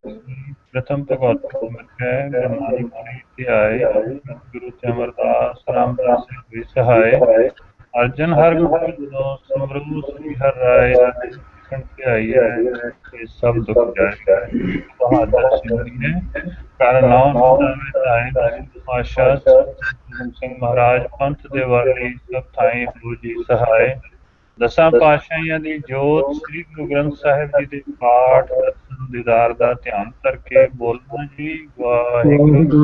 प्रथम भगवत नंबर है गुरबानी पढ़ी ध्याय गुरु ते अमरदास रामदास जी हुई सहाय अर्जन हर गोबिंद जदों सिमरू श्री हर राय लिखण ध्याई है ये सब दुख जाए बहादुर सिंह है कर नाम न जावे धाय दसम पातशाह सतगुरु गोबिंद सिंह महाराज पंथ दे वाली सब थाई हो जी सहाय ਦਸਾਂ ਪਾਤਸ਼ਾਹੀਆਂ ਦੀ ਜੋਤ ਸ੍ਰੀ ਗੁਰੂ ਗ੍ਰੰਥ ਸਾਹਿਬ ਜੀ ਦੇ ਪਾਠ ਦਰਸ਼ਨ ਦੀਦਾਰ ਦਾ ਧਿਆਨ ਕਰਕੇ ਬੋਲਣਾ ਜੀ ਵਾਹਿਗੁਰੂ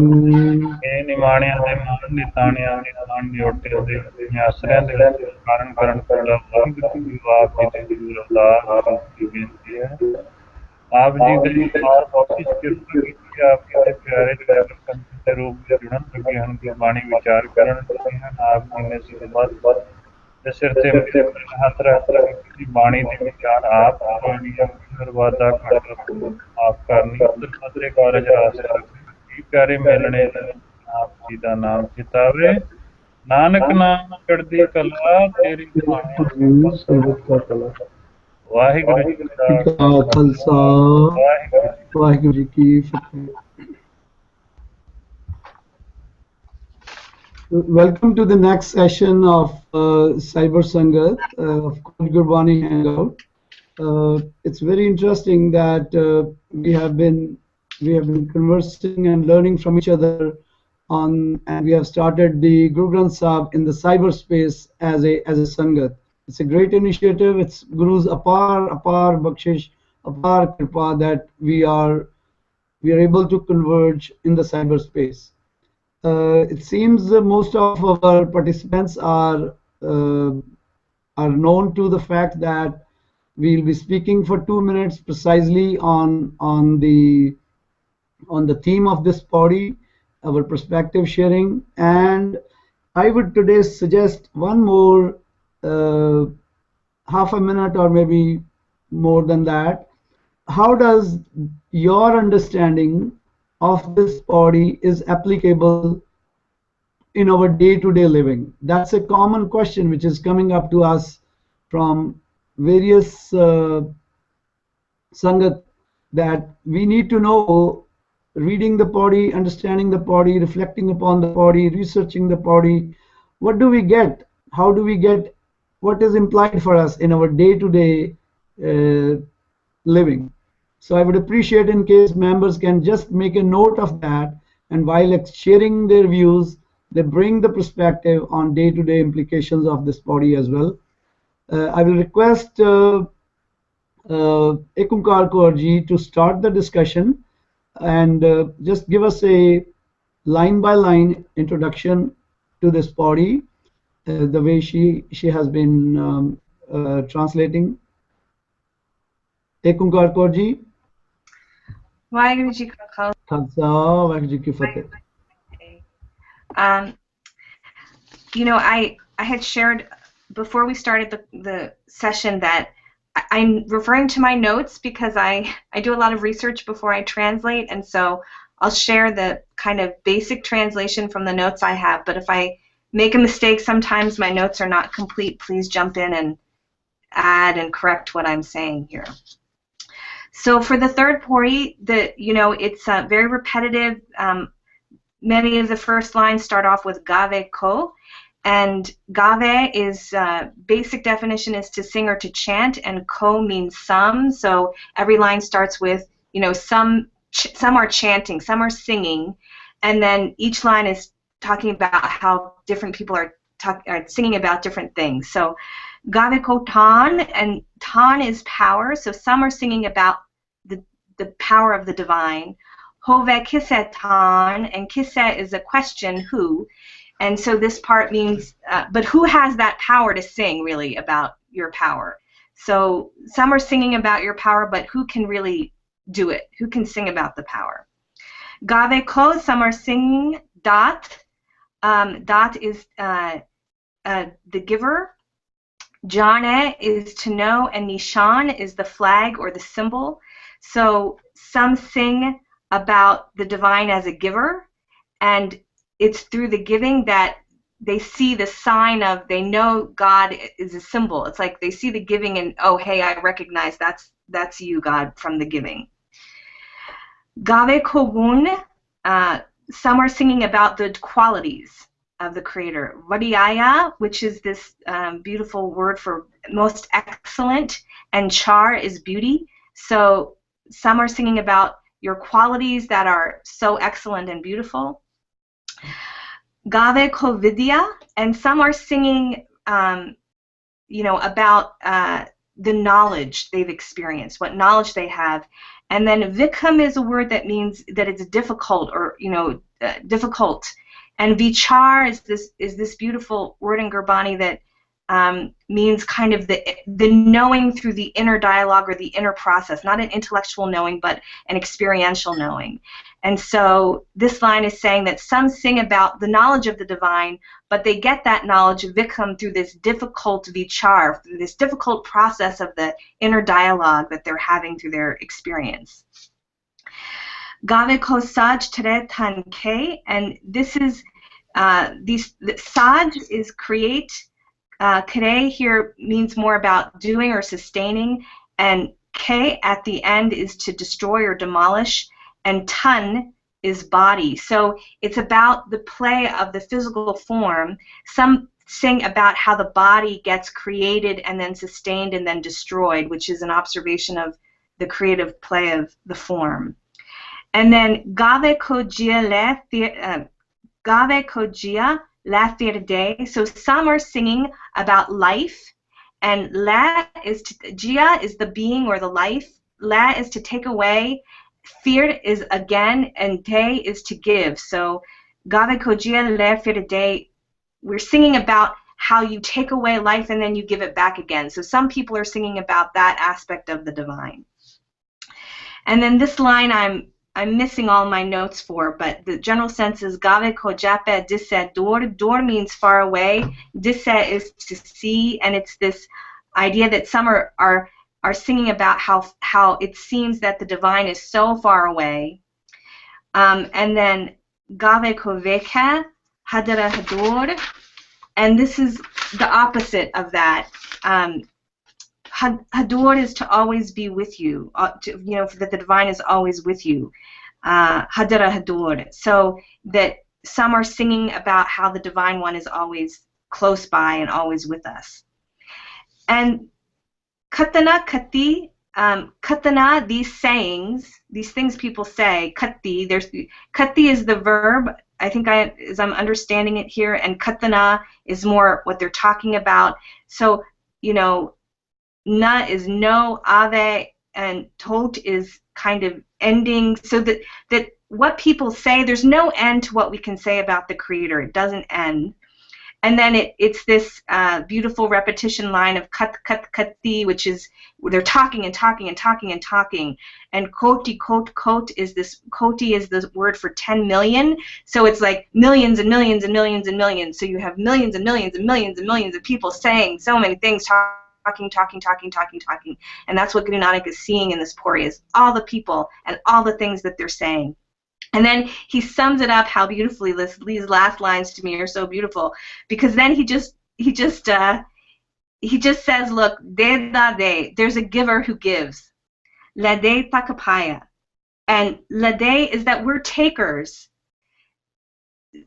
ਇਹ ਨਿਮਾਣਿਆਂ ਦੇ ਮਨ ਨਿਤਾਣਿਆਂ ਦੇ ਮਨ ਨਿਓਟਿਆਂ ਦੇ ਨਿਆਸਰਿਆਂ ਦੇ ਕਾਰਨ ਕਰਨ ਪੂਰਾ ਵਾਹਿਗੁਰੂ ਜੀ ਆਪ ਜੀ ਦੇ ਜੂਰ ਅਵਤਾਰ ਦੀ ਬੇਨਤੀ ਹੈ ਆਪ ਜੀ ਦੇ ਪਾਰ ਬਖਸ਼ਿਸ਼ ਕਿਰਪਾ ਕੀਤੀ ਆਪ ਜੀ ਦੇ ਪਿਆਰੇ ਡਰਾਈਵਰ ਸੰਤ ਦੇ ਰੂਪ ਵਿੱਚ ਜੁੜਨ ਲੱਗੇ ਹਨ ਗੁਰਬਾਣੀ ਵਿਚਾਰ ਕਰਨ ਲੱਗੇ ਹਨ ਆਪ ਜੀ ਨੇ ਸਿਰਬੱਧ ਦੇ ਸਿਰ ਤੇ ਮੇਰੇ ਹੱਥ ਰੱਖ ਕੇ ਬਾਣੀ ਦੇ ਵਿਚਾਰ ਆਪ ਕਰਨੀ ਬਰਬਾਦਾ ਆਪ ਕਰਨੀ ਉਧਰ ਖਤਰੇ ਕਾਰਜ ਰਾਸ ਜੀ ਪਿਆਰੇ ਮਿਲਣੇ ਆਪ ਜੀ ਦਾ ਨਾਮ ਚਿਤਾਵੇ ਨਾਨਕ ਨਾਮ ਚੜ੍ਹਦੀ ਕਲਾ ਤੇਰੀ ਬਾਣੀ ਸੰਗਤ ਕਾ ਕਲਾ ਵਾਹਿਗੁਰੂ ਜੀ ਕਾ ਖਾਲਸਾ ਵਾਹਿਗੁਰੂ ਜੀ ਕੀ ਫਤਿਹ। Welcome to the next session of Cyber Sangat of Khoj Gurbani Hangout. It's very interesting that we have been conversing and learning from each other and we have started the Guru Granth Sahib in the cyberspace as a Sangat. It's a great initiative. It's Guru's apar bakshish, apar kripa that we are able to converge in the cyberspace. It seems most of our participants are known to the fact that we'll be speaking for 2 minutes precisely on the theme of this body, our perspective sharing, and I would today suggest one more half a minute or maybe more than that. How does your understanding of this body is applicable in our day-to-day living? That's a common question which is coming up to us from various Sangat, that we need to know, reading the body, understanding the body, reflecting upon the body, researching the body. What do we get? How do we get what is implied for us in our day-to-day living? So I would appreciate in case members can just make a note of that, and while sharing their views, they bring the perspective on day-to-day implications of this body as well. I will request Ekunkar Kaurji to start the discussion and just give us a line-by-line introduction to this body, the way she has been translating. Ekunkar Kaurji. Vaheguru Ji ka Khalsa, Vaheguru Ji ki Fateh. You know, I had shared before we started the session that I'm referring to my notes because I do a lot of research before I translate, and so I'll share the kind of basic translation from the notes I have, but if I make a mistake sometimes, my notes are not complete, please jump in and add and correct what I'm saying here. So for the third Pauri, it's very repetitive. Many of the first lines start off with gave ko, and gave is basic definition is to sing or to chant, and ko means some. So every line starts with some are chanting, some are singing, and then each line is talking about how different people are singing about different things. So gave ko tan, and tan is power. So some are singing about the power of the divine. Hove kisse tan, and kisse is a question, who, and so this part means, but who has that power to sing really about your power? So some are singing about your power, but who can really do it? Who can sing about the power? Gave ko, some are singing dat. Dat is the giver. Jane is to know, and nishan is the flag or the symbol. So some sing about the divine as a giver, and it's through the giving that they see the sign of, they know God is a symbol. It's like they see the giving and, oh, hey, I recognize that's you, God, from the giving. Gave Kogun, some are singing about the qualities of the Creator. Vadiyaya, which is this beautiful word for most excellent, and Char is beauty. So some are singing about your qualities that are so excellent and beautiful. Gave Kovidya, and some are singing, about the knowledge they've experienced, what knowledge they have. And then Vikam is a word that means that it's difficult, or difficult. And Vichaar is this beautiful word in Gurbani that means kind of the knowing through the inner dialogue or the inner process, not an intellectual knowing, but an experiential knowing. And so this line is saying that some sing about the knowledge of the divine, but they get that knowledge, vikam, through this difficult vichar, through this difficult process of the inner dialogue that they're having through their experience. Gave ko saj tere tan ke, and this is saj is create. Kare here means more about doing or sustaining, and ke at the end is to destroy or demolish, and tan is body. So it's about the play of the physical form. Some sing about how the body gets created and then sustained and then destroyed, which is an observation of the creative play of the form. And then gave kojia la day. So some are singing about life, and la is jia is the being or the life. La is to take away. Fear is again, and day is to give. So gave kojia la day. We're singing about how you take away life and then you give it back again. So some people are singing about that aspect of the divine. And then this line I'm missing all my notes for, but the general sense is Gave ko jape disse dor. Dor means far away. Disse is to see, and it's this idea that some are singing about how it seems that the divine is so far away. And then Gave ko vekha hadara hador, and this is the opposite of that. Hador is to always be with you, that the divine is always with you. Hadara hador. So that some are singing about how the divine one is always close by and always with us. And katana kati, katana, these sayings, these things people say, kati, kati is the verb, I think as I'm understanding it here, and katana is more what they're talking about. So, na is no, ave, and tot is kind of ending, so that what people say, there's no end to what we can say about the Creator. It doesn't end. And then it's this beautiful repetition line of kat kat kati, which is they're talking and talking and talking and talking. And koti kot is this, koti is the word for 10 million. So it's like millions and millions and millions and millions. So you have millions and millions and millions and millions of people saying so many things, talking, and that's what Guru Nanak is seeing in this Pauri, is all the people and all the things that they're saying. And then he sums it up how beautifully these last lines to me are so beautiful, because then he just says, look, there's a giver who gives. Lade takapaya. And lade is that we're takers.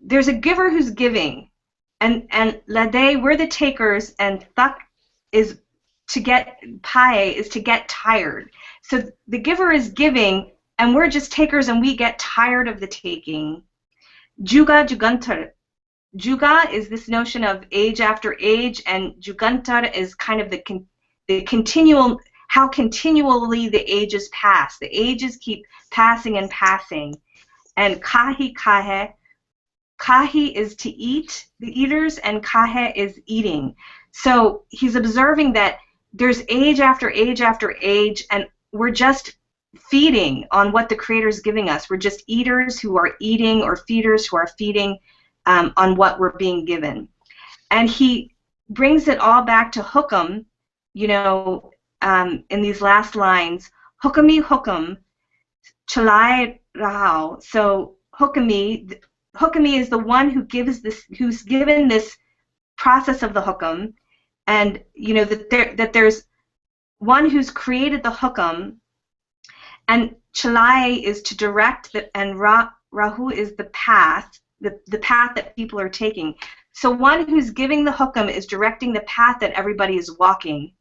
There's a giver who's giving. And lade, we're the takers, and tak is to get, pai is to get tired. So the giver is giving, and we're just takers, and we get tired of the taking. Juga jugantar. Juga is this notion of age after age, and jugantar is kind of the continual, how continually the ages pass. The ages keep passing and passing. And kahi kahe. Kahi is to eat, the eaters, and kahe is eating. So he's observing that there's age after age after age, and we're just feeding on what the Creator is giving us. We're just eaters who are eating, or feeders who are feeding on what we're being given. And he brings it all back to hukam, in these last lines. Hukami hukam, chalai rahao. So hukami is the one who gives this, who's given this process of the hukam, and that there's one who's created the hukam, and Chalai is to direct, and Rahu is the path, the path that people are taking. So one who's giving the hukam is directing the path that everybody is walking.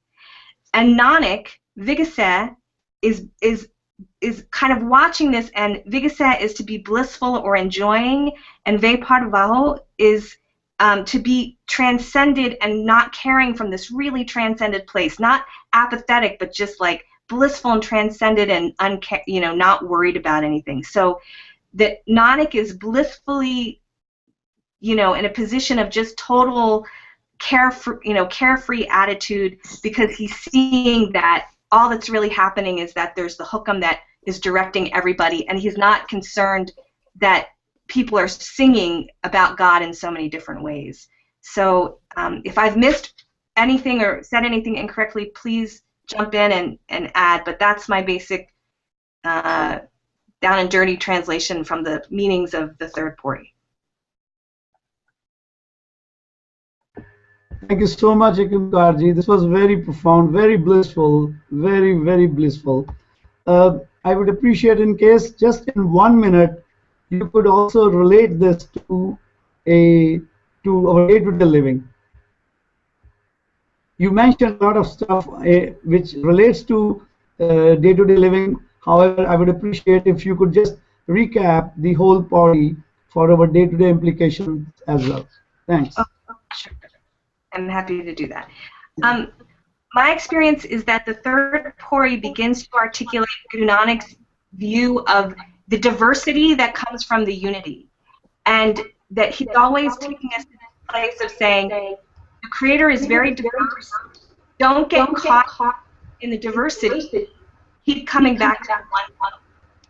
And Nanak, Vigasa, is kind of watching this, and Vigasa is to be blissful or enjoying, and Veparvaho is to be transcended and not caring from this really transcended place, not apathetic, but just like blissful and transcended and not worried about anything. So that Nanak is blissfully, in a position of just total carefree attitude, because he's seeing that all that's really happening is that there's the hukam that is directing everybody, and he's not concerned that people are singing about God in so many different ways. So if I've missed anything or said anything incorrectly, please jump in and add, but that's my basic down and dirty translation from the meanings of the third Pauri. Thank you so much, Ikumkarji. This was very profound, very blissful, very, very blissful. I would appreciate, in case just in 1 minute, you could also relate this to our day-to-day living. You mentioned a lot of stuff which relates to day-to-day living. However, I would appreciate if you could just recap the whole Pauri for our day-to-day implications as well. Thanks. Oh, sure. I'm happy to do that. My experience is that the third Pauri begins to articulate Guru Nanak's view of the diversity that comes from the unity, and that he's always taking us to this place of saying the Creator is very diverse. Don't get caught in the diversity. Keep coming back to one.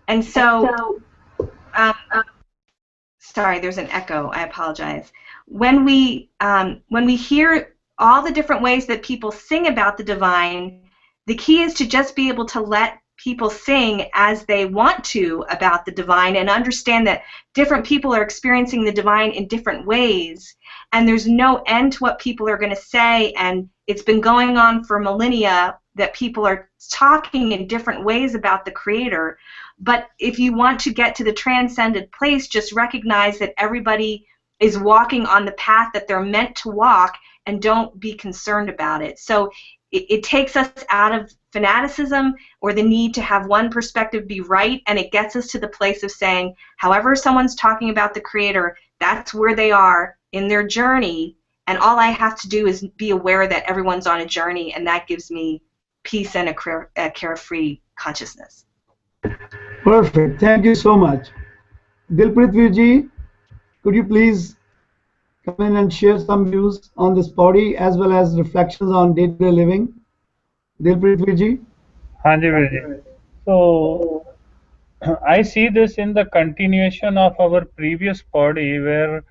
And so, sorry, there's an echo. I apologize. When we hear all the different ways that people sing about the divine, the key is to just be able to let people sing as they want to about the divine, and understand that different people are experiencing the divine in different ways, and there's no end to what people are going to say, and it's been going on for millennia that people are talking in different ways about the Creator. But if you want to get to the transcended place, just recognize that everybody is walking on the path that they're meant to walk, and don't be concerned about it. So it takes us out of fanaticism or the need to have one perspective be right, and it gets us to the place of saying, however someone's talking about the Creator, that's where they are in their journey, and all I have to do is be aware that everyone's on a journey, and that gives me peace and a carefree consciousness. Perfect. Thank you so much. Dilpreet ji, could you please come in and share some views on this Pauri as well as reflections on day-to-day living? Dilpreet ji? Hanji Virji. So I see this in the continuation of our previous Pauri, where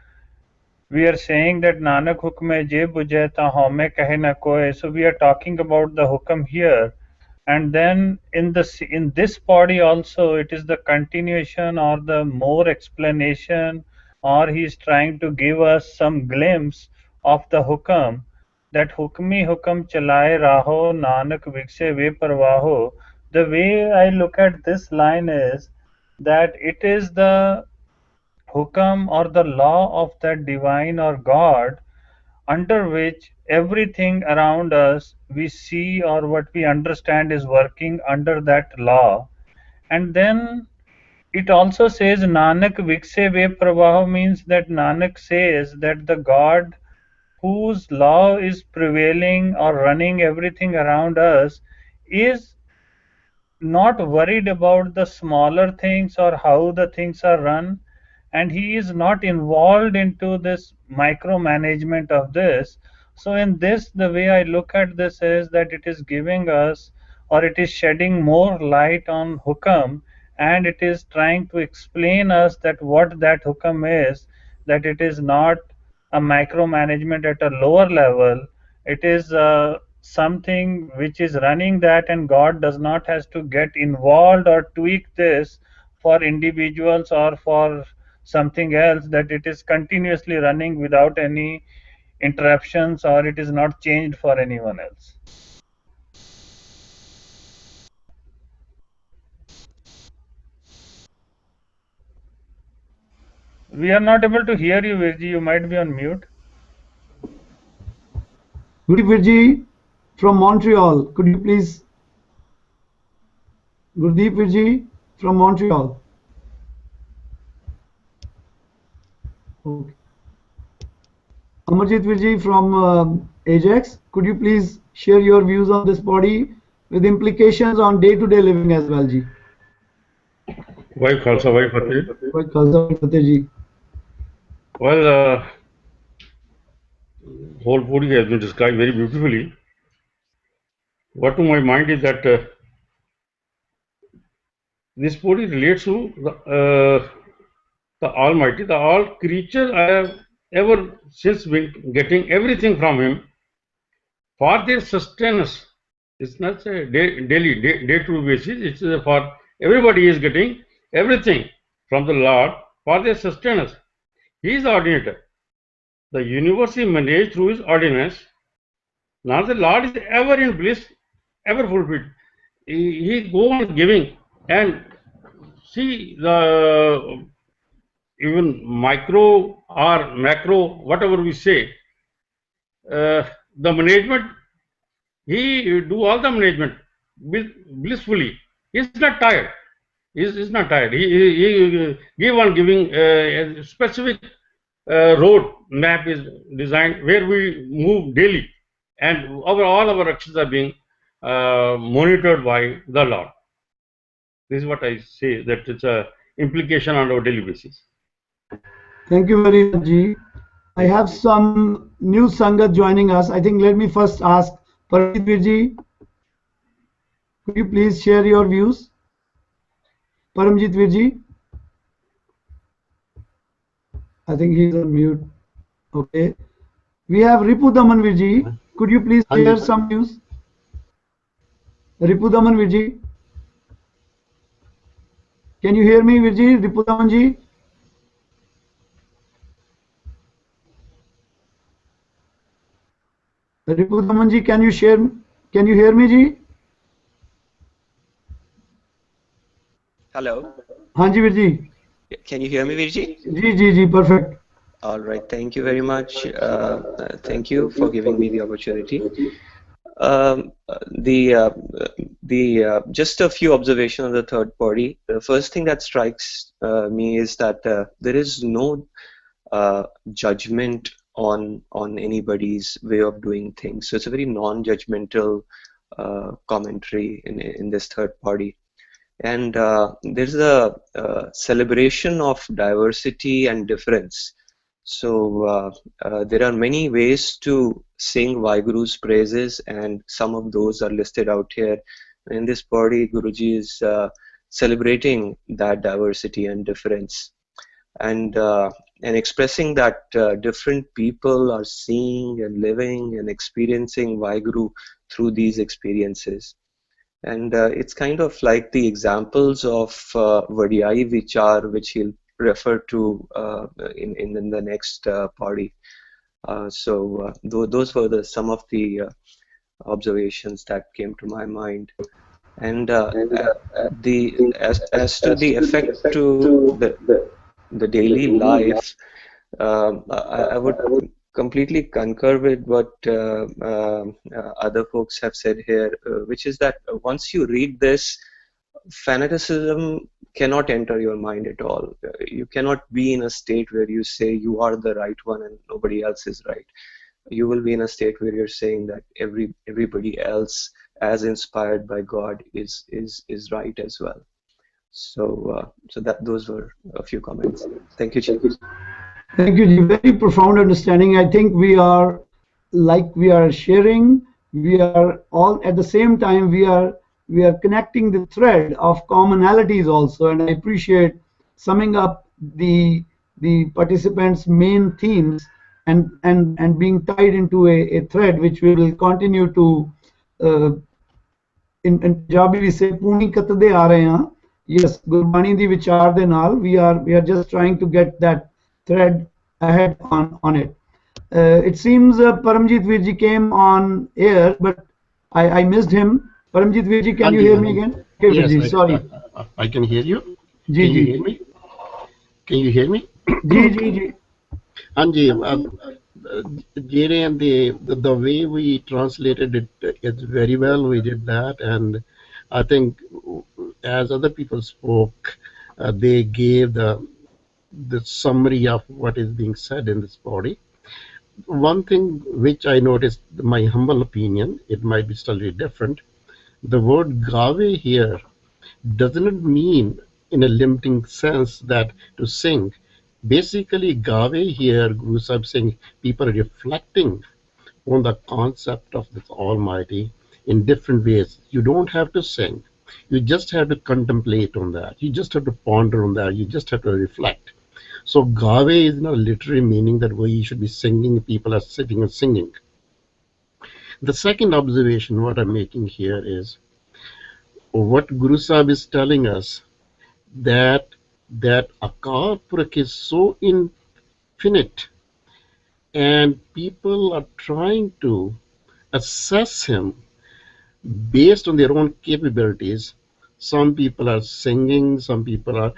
we are saying that Nanak hukme je bujhe ta home kahe na koe. So we are talking about the hukam here. And then in this body also, it is the continuation or the more explanation, or he is trying to give us some glimpse of the hukam, that hukmi hukam chalaye raho nanak vikse ve parvaho. The way I look at this line is that it is the hukam or the law of that divine or God, under which everything around us we see or what we understand is working under that law. And then it also says Nanak Vikse Ve Pravaho, means that Nanak says that the God whose law is prevailing or running everything around us is not worried about the smaller things or how the things are run, and he is not involved into this micromanagement of this. So in this, the way I look at this is that it is giving us, or it is shedding more light on hukam, and it is trying to explain us that what that hukam is, that it is not a micromanagement at a lower level. It is something which is running that, and God does not has to get involved or tweak this for individuals or for something else, that it is continuously running without any interruptions, or it is not changed for anyone else. We are not able to hear you, Virji. You might be on mute. Gurdeep Virji from Montreal, could you please? Gurdeep Virji from Montreal. Okay. Amarjit Virji from Ajax, could you please share your views on this body with implications on day-to-day living as well, ji? Why Khalsa, why Fateh? Why Khalsa, why Fateh ji? Well, whole Puri has been described very beautifully. What to my mind is that this Puri relates to the Almighty, the all creatures I have ever since been getting everything from Him for their sustenance. It's not a daily, day-to-day basis. It's for everybody is getting everything from the Lord for their sustenance. He is the ordinator. The universe is managed through His ordinance. Now the Lord is ever in bliss, ever fulfilled. He go on giving, and see the even micro or macro, whatever we say, the management, he do all the management blissfully. He's not tired. He's not tired. He give on giving a specific road map is designed where we move daily, and all our actions are being monitored by the Lord. This is what I say, that it's a implication on our daily basis. Thank you very much, ji. I have some new Sangat joining us. I think let me first ask Pauri Virji, could you please share your views? Paramjit Virji, I think he's on mute. Okay. We have Ripu Daman Virji. Could you please share some views? Ripu Daman Virji. Can you hear me, Virji? Ripu Daman ji? Ripu Daman ji, can you share? Can you hear me, ji? Hello. Haan ji, Virji. Can you hear me, Virji? Ji, perfect. All right. Thank you very much. Thank you for giving me the opportunity. Just a few observations on the third party. The first thing that strikes me is that there is no judgment on anybody's way of doing things. So it's a very non-judgmental commentary in this third party. And there's a celebration of diversity and difference. So there are many ways to sing Vaiguru's praises, and some of those are listed out here. In this party, Guruji is celebrating that diversity and difference, and expressing that different people are seeing and living and experiencing Vaiguru through these experiences. And it's kind of like the examples of Vadiyai Vichaar, which he'll refer to in the next party. So those were some of the observations that came to my mind. And as to the effect to the daily life, I would completely concur with what other folks have said here, which is that once you read this, fanaticism cannot enter your mind at all. You cannot be in a state where you say you are the right one and nobody else is right. You will be in a state where you're saying that everybody else, as inspired by God, is right as well. So those were a few comments. Thank you, Chief. Thank you, ji. Very profound understanding. I think we are sharing. We are all at the same time. We are connecting the thread of commonalities also, and I appreciate summing up the participants' main themes and being tied into a thread which we will continue to. In Punjabi we say "Puni katde aa rahe hain." Yes, Gurbani di Vichaar de naal we are just trying to get that thread ahead on it. It seems Paramjit Virji came on air, but I missed him. Paramjit Virji, can you hear me again? Okay, Yes, Virji, sorry. I can hear you. Ji, can you ji. hear me? Can you hear me? Ji. Anji, Jere, and the way we translated it, it's very well. We did that, and I think as other people spoke, they gave the summary of what is being said in this body. One thing which I noticed, my humble opinion, it might be slightly different. The word gawe here doesn't mean in a limiting sense that to sing. Basically, gawe here, Guru Sahib saying people are reflecting on the concept of this Almighty in different ways. You don't have to sing. You just have to contemplate on that. You just have to ponder on that. You just have to reflect. So gawe is not a literary meaning that we should be singing, people are sitting and singing. The second observation what I'm making here is what Guru Sahib is telling us, that Akal Purakh is so infinite and people are trying to assess him based on their own capabilities. Some people are singing, some people are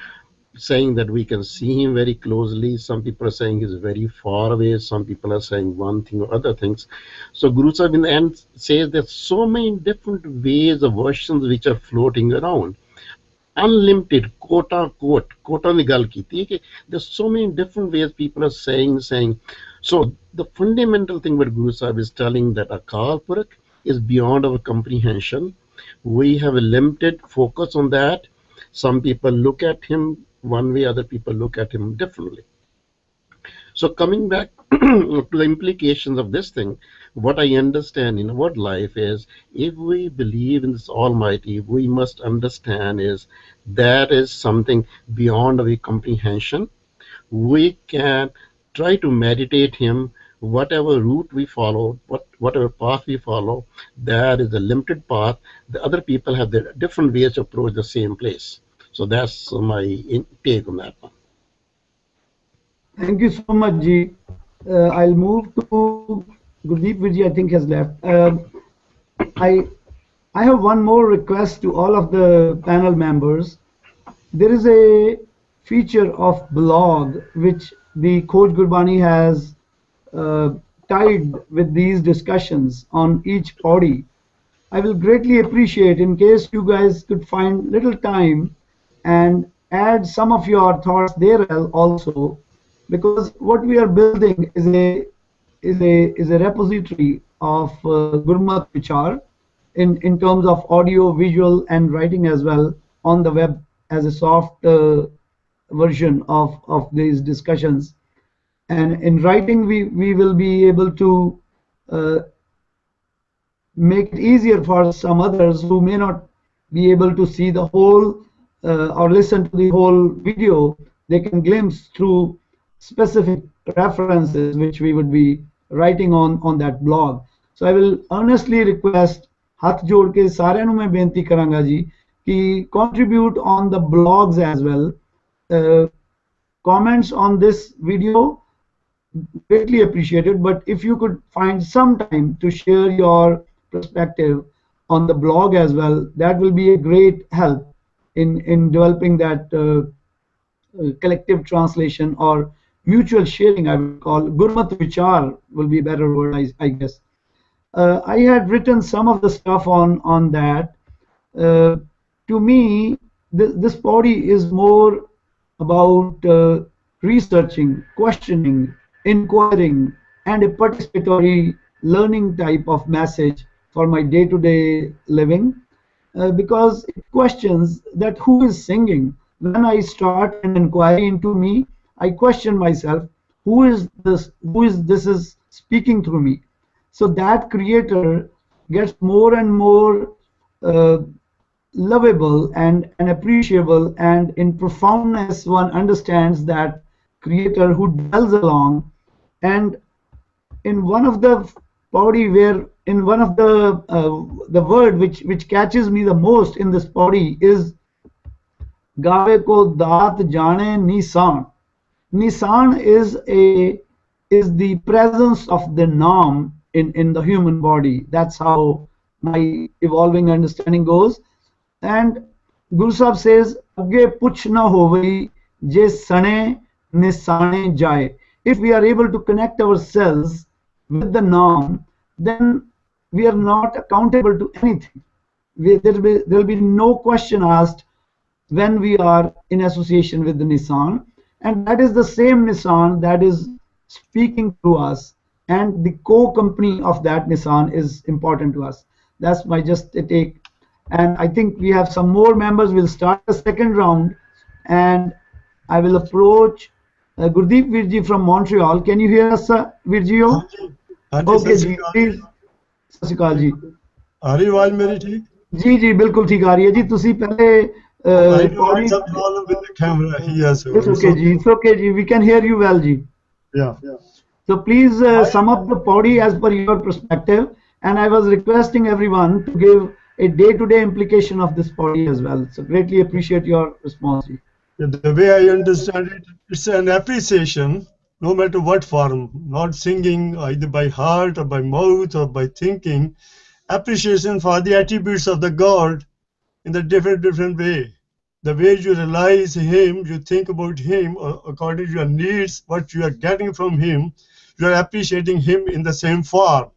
saying that we can see him very closely, some people are saying he's very far away, some people are saying one thing or other things. So Guru Sahib in the end says there's so many different ways of versions which are floating around. Unlimited, quote unquote, there's so many different ways people are saying. So the fundamental thing what Guru Sahib is telling, that Akal Purakh is beyond our comprehension. We have a limited focus on that. Some people look at him one way, other people look at him differently. So coming back to the implications of this thing, what I understand in our life is, if we believe in this Almighty, we must understand is that is something beyond our comprehension. We can try to meditate him, whatever route we follow, whatever path we follow, that is a limited path. The other people have their different ways to approach the same place. So that's my take on that one. Thank you so much, Ji. I'll move to Gurdeep, which I think has left. I have one more request to all of the panel members. There is a feature of blog which the Khoj Gurbani has tied with these discussions on each body. I will greatly appreciate in case you guys could find little time and add some of your thoughts there also, because what we are building is a repository of Gurmat Vichaar in terms of audio, visual, and writing as well on the web as a soft version of these discussions. And in writing, we will be able to make it easier for some others who may not be able to see the whole or listen to the whole video. They can glimpse through specific references which we would be writing on that blog. So I will earnestly request, hath jod ke saaryan nu main benti karanga ji ki contribute on the blogs as well. Comments on this video greatly appreciated, but if you could find some time to share your perspective on the blog as well, that will be a great help in developing that collective translation or mutual sharing, I would call. Gurmat Vichar will be a better word, I guess. I had written some of the stuff on that. To me, this body is more about researching, questioning, inquiring, and a participatory learning type of message for my day-to-day living, because it questions that who is singing. When I start an inquiry into me, I question myself, who is this is speaking through me. So that creator gets more and more lovable and appreciable, and in profoundness one understands that creator who dwells along. And in one of the body, where in one of the word which catches me the most in this body is gawe ko daat jane nisan. Nisan is the presence of the naam in the human body. That's how my evolving understanding goes. And Guru Sahib says, "Agge puch na hovai je sane nisane jaye. If we are able to connect ourselves with the Naam, then we are not accountable to anything. There will be no question asked when we are in association with the Nisan, and that is the same Nisan that is speaking to us, and the co-company of that Nisan is important to us. That's my just a take. And I think we have some more members. We'll start the second round, and I will approach Gurdeep Virji from Montreal. Can you hear us, Virjio? Okay, ji, please. सत श्री अकाल जी. आ रही आवाज मेरी ठीक? जी जी बिल्कुल ठीक आ रही है जी. ਤੁਸੀਂ ਪਹਿਲੇ I had some problem with the camera here, so it's okay ji. It's okay ji. We can hear you well ji. Yeah. So please sum up the Pauri as per your perspective, and I was requesting everyone to give a day-to-day implication of this Pauri as well. So greatly appreciate your response ji. The way I understand it, it's an appreciation, no matter what form, not singing either by heart or by mouth or by thinking. Appreciation for the attributes of the God in the different way. The way you realize Him, you think about Him according to your needs, what you are getting from Him, you are appreciating Him in the same form.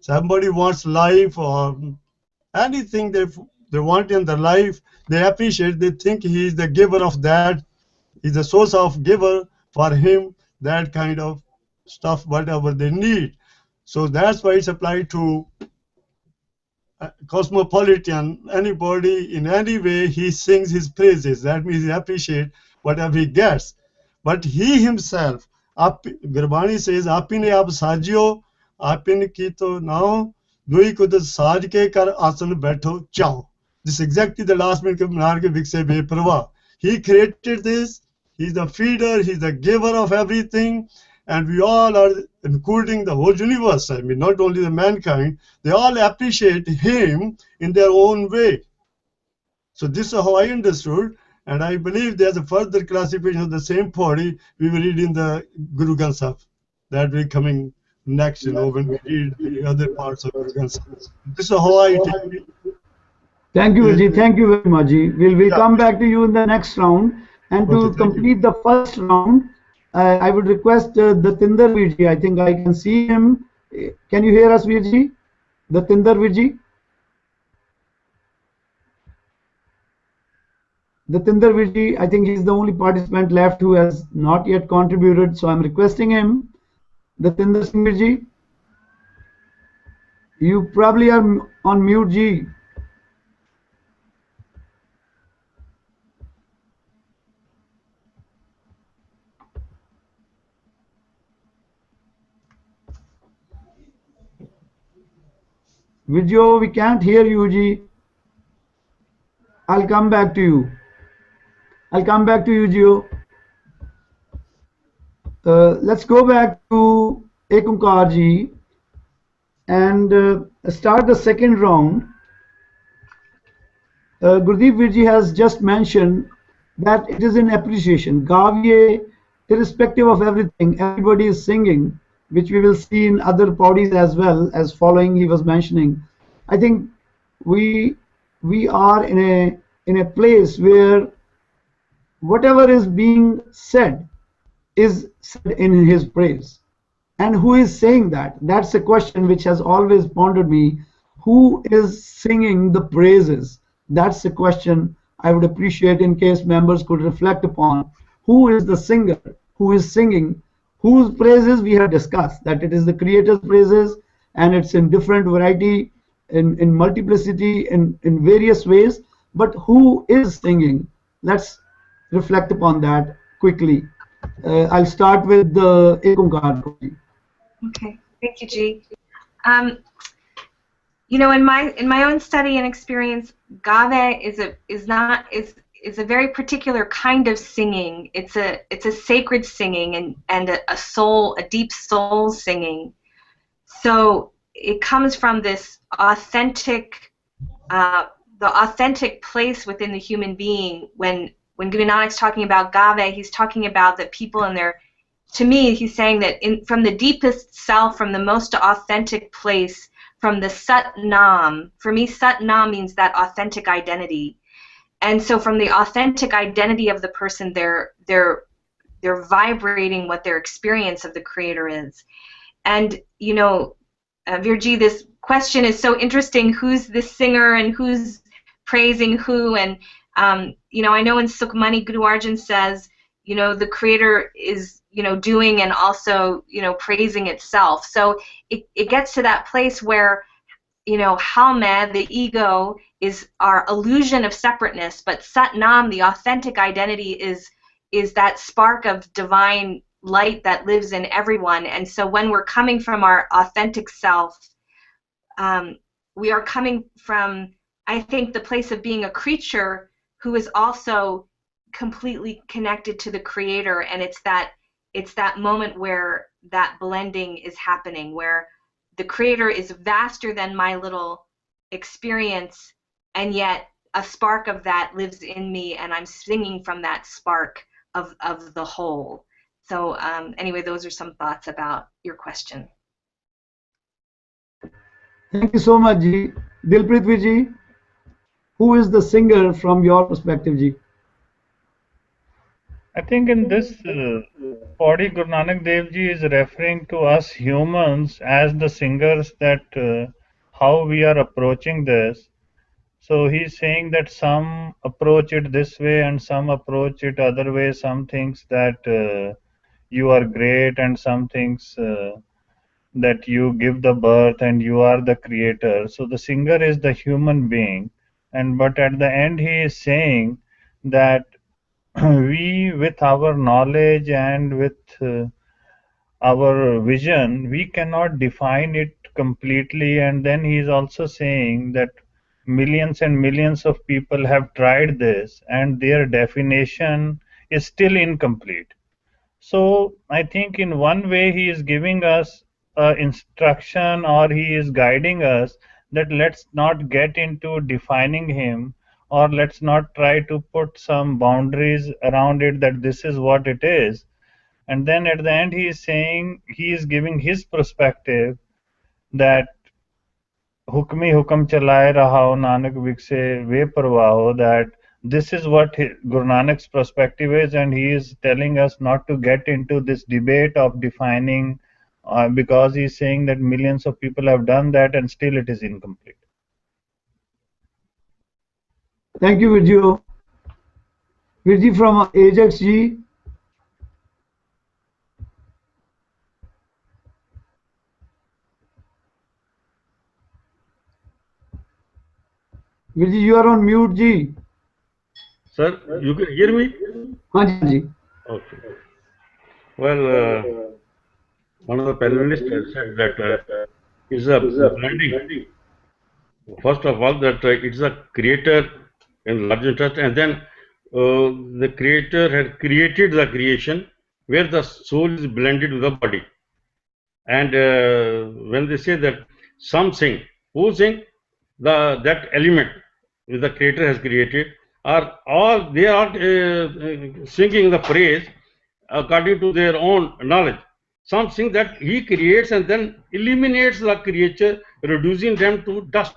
Somebody wants life or anything they want in their life, they appreciate, they think He is the giver of that, He's the source of giver for Him, that kind of stuff, whatever they need. So that's why it's applied to cosmopolitan, anybody in any way he sings his praises. That means he appreciates whatever he gets. But he himself, Gurbani says, Apine ab sajyo, apin kito nao, dui kud saj ke kar asan betho chao. This is exactly the last minute of Manar ke vikse beparwa. He created this, he's the feeder, he's the giver of everything, and we all are, including the whole universe, I mean, not only the mankind, they all appreciate him in their own way. So this is how I understood, and I believe there's a further classification of the same Pauri we will read in the Guru Granth Sahib. That will be coming next, when we read the other parts of Guru Granth Sahib. This is how I take it. Thank you, Virji. Thank you very much, Ji. We'll come back to you in the next round. And to complete the first round, I would request Datinder Virji. I think I can see him. Can you hear us, Virji? Datinder Virji? Datinder Virji, I think he's the only participant left who has not yet contributed, so I'm requesting him. Datinder Singh Virji? You probably are on mute, Ji. Virjo, we can't hear you, Ji. I'll come back to you. I'll come back to you, Gio. Let's go back to Ekunkar Ji and start the second round. Gurdeep Virji has just mentioned that it is in appreciation. Gaviye, irrespective of everything, everybody is singing, which we will see in other Pauris as well as following he was mentioning. I think we are in a place where whatever is being said is said in his praise. And who is saying that? That's a question which has always pondered me. Who is singing the praises? That's a question I would appreciate in case members could reflect upon. Who is the singer? Who is singing? Whose praises we have discussed, that it is the Creator's praises, and it's in different variety, in multiplicity, in various ways. But who is singing? Let's reflect upon that quickly. I'll start with the Ekunkar. Okay, thank you, G. In my own study and experience, Gave is a very particular kind of singing. It's a sacred singing and a deep soul singing. So it comes from this authentic, the authentic place within the human being. When Guru Nanak's talking about Gave, he's talking about that people in their, to me, he's saying that from the deepest self, from the most authentic place, from the Sat Nam. For me, Sat Nam means that authentic identity. And so from the authentic identity of the person, they're they're vibrating what their experience of the Creator is. And you know, Virji, this question is so interesting. Who's the singer and who's praising who? And you know, I know in Sukhmani, Guru Arjan says, you know, the Creator is, you know, doing and also, you know, praising itself. So it gets to that place where, you know, Halmed, the ego, is our illusion of separateness, but Satnam, the authentic identity, is that spark of divine light that lives in everyone. And so when we're coming from our authentic self, we are coming from, I think, the place of being a creature who is also completely connected to the Creator. And it's that moment where that blending is happening, where the Creator is vaster than my little experience, and yet a spark of that lives in me, and I'm singing from that spark of the whole. So anyway, those are some thoughts about your question. Thank you so much, Ji. Dilpreet Ji, who is the singer from your perspective, Ji? I think in this Pauri, Guru Nanak Dev Ji is referring to us humans as the singers, that how we are approaching this. So he's saying that some approach it this way and some approach it other way. Some thinks that you are great, and some thinks that you give the birth and you are the creator. So the singer is the human being, and but at the end he is saying that we, with our knowledge and with our vision, we cannot define it completely. And then he is also saying that millions and millions of people have tried this and their definition is still incomplete. So I think in one way he is giving us instruction, or he is guiding us, that let's not get into defining him, or let's not try to put some boundaries around it that this is what it is. And then at the end he is saying, he is giving his perspective that hukmi hukam chalaye raho nanak vikse ve parvaho, that this is what Guru Nanak's perspective is, and he is telling us not to get into this debate of defining, because he is saying that millions of people have done that and still it is incomplete. Thank you, Virji. Virji from Ajax Ji. Virji, you are on mute, Ji. Sir, you can hear me? Haan Ji. Okay. Well, one of the panelists said that it's a blending. First of all, that it's a creator in larger trust, and then the creator had created the creation where the soul is blended with the body. And when they say that some sing, who sing? That element which the creator has created, are all they are singing the praise according to their own knowledge. Some sing that he creates and then eliminates the creature, reducing them to dust.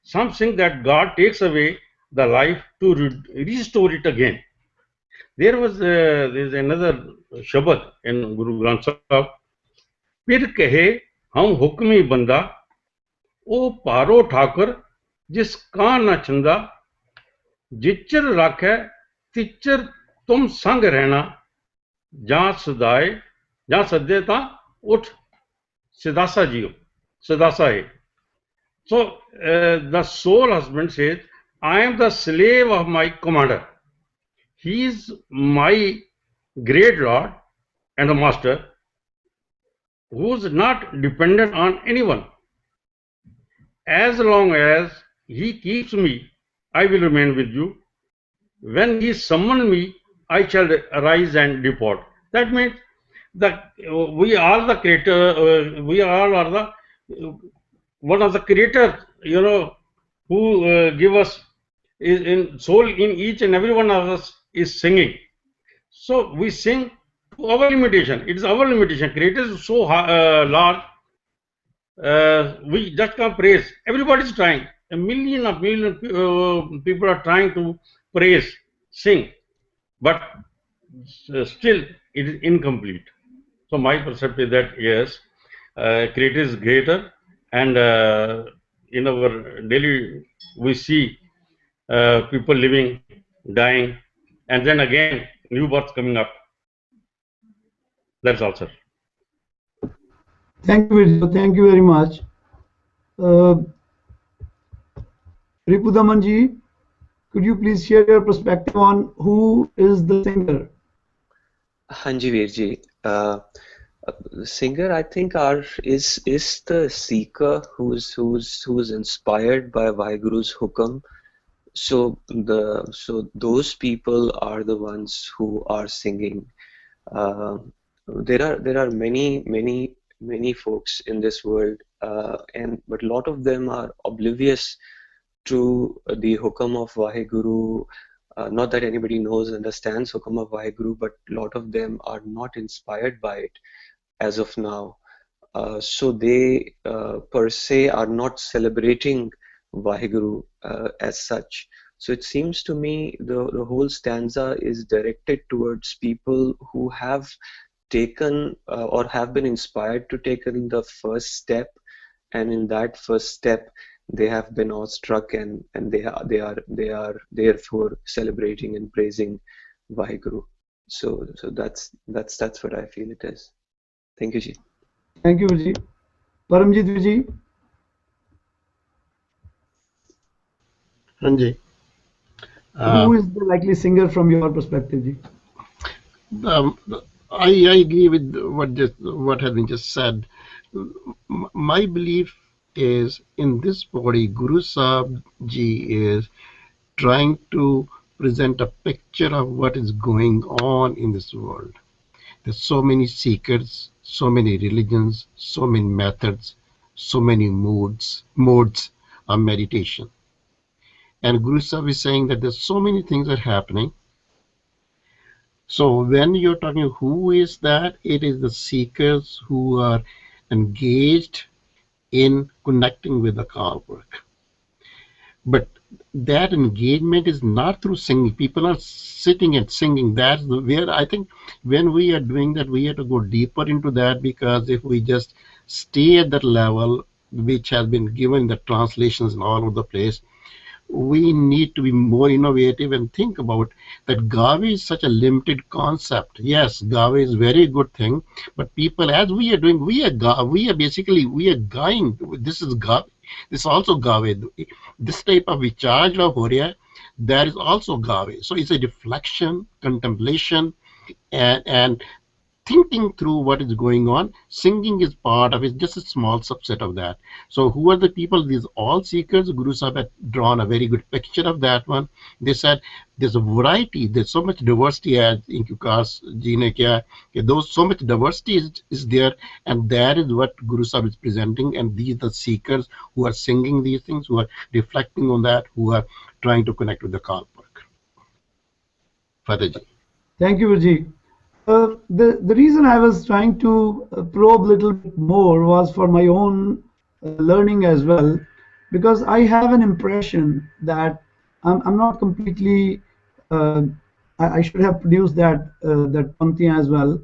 Some sing that God takes away the life to restore it again. There is another Shabad in Guru Granth Sahib. फिर कहे हम हुक्मी बंदा ओ पारो ठाकुर जिस का न चंदा जिचर राखे तिचर तुम संग रहना जहां सदाए जहां सदे ता उठ सिदासा जियो सिदासा है. So the soul husband says, I am the slave of my commander. He is my great lord and the master, who is not dependent on anyone. As long as he keeps me, I will remain with you. When he summons me, I shall arise and depart. That means that we are the creator, we all are the one of the creators, who give us in soul in each and every one of us is singing. So we sing to our limitation. It is our limitation. Creator is so large. We just can't praise. Everybody is trying. A million people are trying to praise, sing, but still it is incomplete. So my perception is that yes, creator is greater, and in our daily we see people living, dying, and then again new birth coming up. That's all, sir. Thank you, Virjo. Thank you very much. Ripudamanji, could you please share your perspective on who is the singer? Hanji Virji, the singer I think is the seeker who's inspired by Vaheguru's hukam. So those people are the ones who are singing. There are many folks in this world, but a lot of them are oblivious to the hukam of Vaheguru. Not that anybody knows, understands hukam of Vaheguru, but a lot of them are not inspired by it as of now. So they per se are not celebrating Vaheguru as such. So it seems to me the whole stanza is directed towards people who have taken or have been inspired to take in the first step, and in that first step they have been awestruck, and they are therefore celebrating and praising Vaheguru. So that's what I feel it is. Thank you, Ji. Thank you, Virji. Paramjit Virji. Hanji. Who is the likely singer from your perspective, Ji? I agree with what has been just said. My belief is in this body, Guru Sahib Ji is trying to present a picture of what is going on in this world. There's so many seekers, so many religions, so many methods, so many modes of meditation. And Guru Sahib is saying that there's so many things are happening. So when you're talking who is that, it is the seekers who are engaged in connecting with the call work. But that engagement is not through singing. People are sitting and singing. That's where I think when we are doing that, we have to go deeper into that, because if we just stay at that level, which has been given the translations and all over the place, we need to be more innovative and think about that. Gawe is such a limited concept. Yes, Gawe is very good thing, but people, as we are doing, we are guying. This is Gawe. This is also Gawe. This type of Vichaar of Horia, that is also Gawe. So it's a reflection, contemplation, and thinking through what is going on. Singing is part of it, just a small subset of that. So who are the people? These all seekers. Guru Sahib had drawn a very good picture of that one. They said there's a variety, there's so much diversity, as Inkukas Ji ne kya, those so much diversity is there, and that is what Guru Sahib is presenting, and these are the seekers who are singing these things, who are reflecting on that, who are trying to connect with the call work. Fateh Ji. Thank you, Virji. The reason I was trying to probe a little bit more was for my own learning as well, because I have an impression that I'm not completely. I should have produced that Panti as well.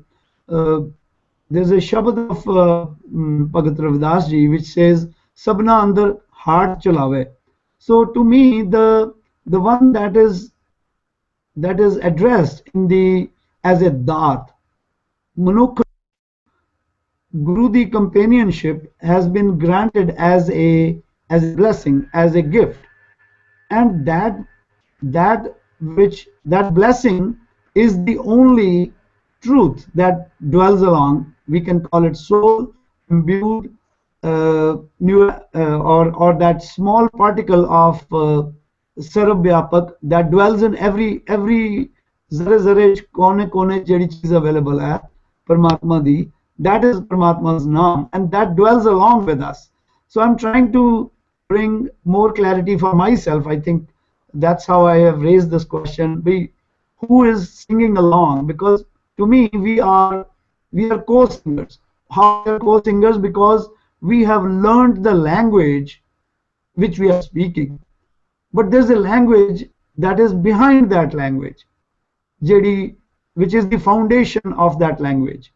There's a Shabad of Bhagat Ravidas Ji which says Sabna andar heart chalave. So to me, the one that is addressed in the as a dat, Manukh Guru the companionship has been granted as a blessing, as a gift, and that blessing is the only truth that dwells along. We can call it soul imbued, or that small particle of Sarvyapak that dwells in every zare kone jehdi cheez available hai Paramatma di, that is Paramatma's naam, and that dwells along with us. So I'm trying to bring more clarity for myself. I think that's how I have raised this question. Who is singing along? Because to me, we are co-singers. How we are co-singers? Because we have learned the language which we are speaking. But there's a language that is behind that language. ਜਿਹੜੀ which is the foundation of that language,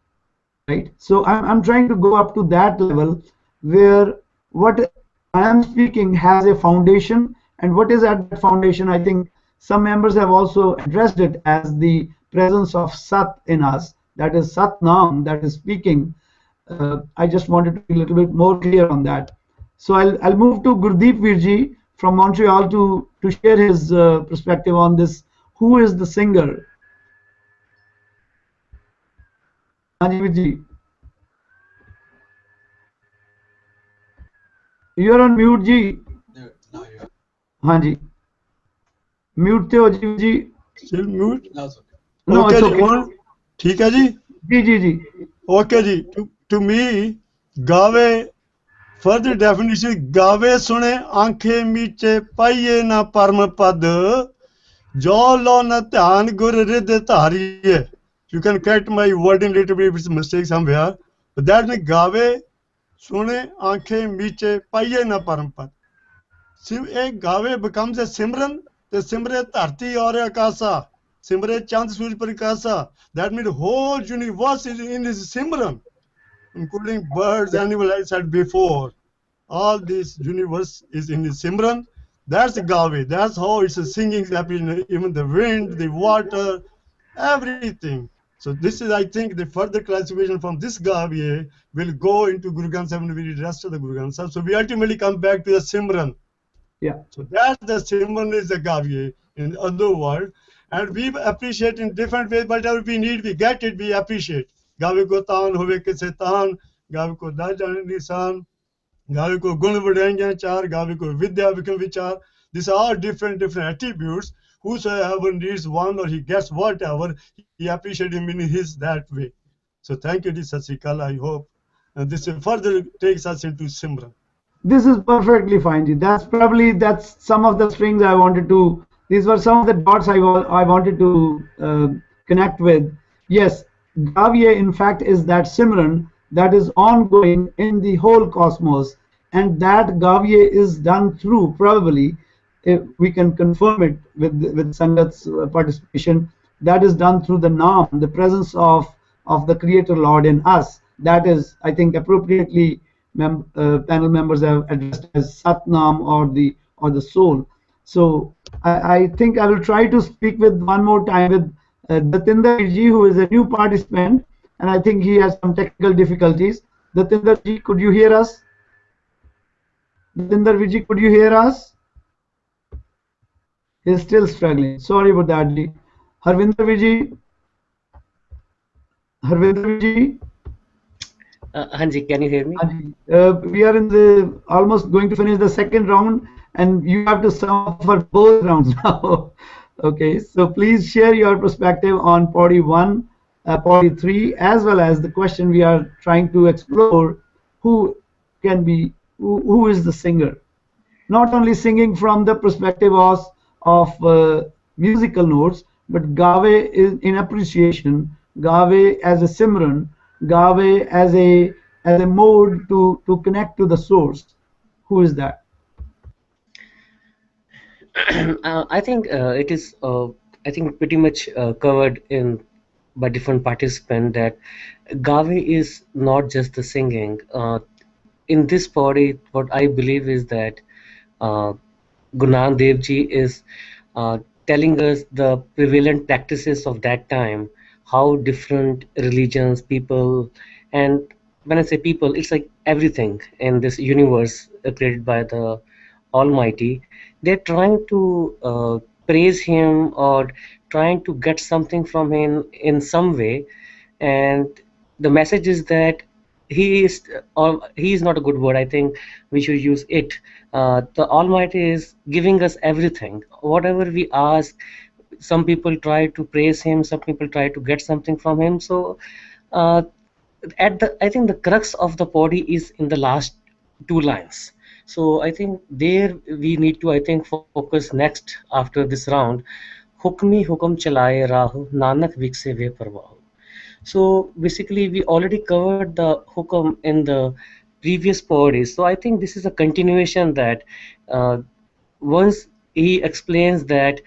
right? So I'm trying to go up to that level where what I am speaking has a foundation, and what is at that foundation, I think some members have also addressed it as the presence of Sat in us, that is Sat Nam, that is speaking. I just wanted to be a little bit more clear on that. So I'll move to Gurdeep Virji from Montreal to share his perspective on this. Who is the singer? Hanji Virji. You're on mute, ji. Hanji. Mute te ho ji. Still mute? No, Okay, it's ji, okay. on. ठीक है जी? जी. Okay ji. To me, गावे, further definition, गावे सुने आंखें मीचे पाइये ना परम पद, जो लो न ध्यान गुर rhythm धारिये. You can correct my wording a little bit if it's a mistake somewhere. But that means गावे सुने आंखें मीचे पाइये ना परम पद. एक गावे becomes a simran, the simre dharti aur akasa, simre chand surj prakasa. That means the whole universe is in his simran, including birds, animals, I said before. All this universe is in his simran. That's the gawe. That's how it's a singing happening, even the wind, the water, everything. So this is, I think, the further classification from this gawe will go into Guru Granth Sahib and the rest of the Guru Granth Sahib. So we ultimately come back to the simran. Yeah. So that's the Simran is the Gaviye in the other world. And we appreciate in different ways, whatever we need, we get it, we appreciate. Gavi ko taan hove kise taan, gavi ko da jane nisan, gavi ko gun vadenge char, gavi ko vidya vikam vichar. These are all different attributes. Whosoever needs one or he gets whatever, he appreciates him in his that way. So thank you, Sat Sri Akal, I hope. And this further takes us into Simran. This is perfectly fine, ji. That's some of the strings I wanted to. These were some of the dots I wanted to connect with. Yes, Gavye in fact is that Simran that is ongoing in the whole cosmos, and that Gavye is done through, probably, if we can confirm it with Sangat's participation, that is done through the Naam, the presence of the Creator Lord in us. That is, I think, appropriately panel members have addressed as Satnam or the soul. So I think I will try to speak with one more time with Datinder ji, who is a new participant, and I think he has some technical difficulties. Datinder ji, could you hear us? Datinder ji, could you hear us? He's still struggling. Sorry about that, ji. Harvinder ji. Harvinder ji. Hanji, can you hear me? We are almost going to finish the second round, and you have to sum up for both rounds now. Okay, so please share your perspective on Pauri 1, Pauri 3, as well as the question we are trying to explore: who is the singer? Not only singing from the perspective of musical notes, but Gawe is in appreciation, Gawe as a Simran, Gawe as a mode to connect to the source. Who is that? I think it is. I think pretty much covered by different participants that Gawe is not just the singing. In this body, what I believe is that Guru Nanak Dev Ji is telling us the prevalent practices of that time, how different religions, people, and when I say people, it's like everything in this universe created by the Almighty. They're trying to praise Him or trying to get something from Him in some way, and the message is that He is not a good word. I think we should use it. The Almighty is giving us everything. Whatever we ask, some people try to praise Him, some people try to get something from Him. So I think the crux of the body is in the last two lines. So I think there we need to focus next after this round. Hukmi hukum chalaye rahu, Nanak vikse ve parvahu. So basically we already covered the hukum in the previous body. So I think this is a continuation that once he explains that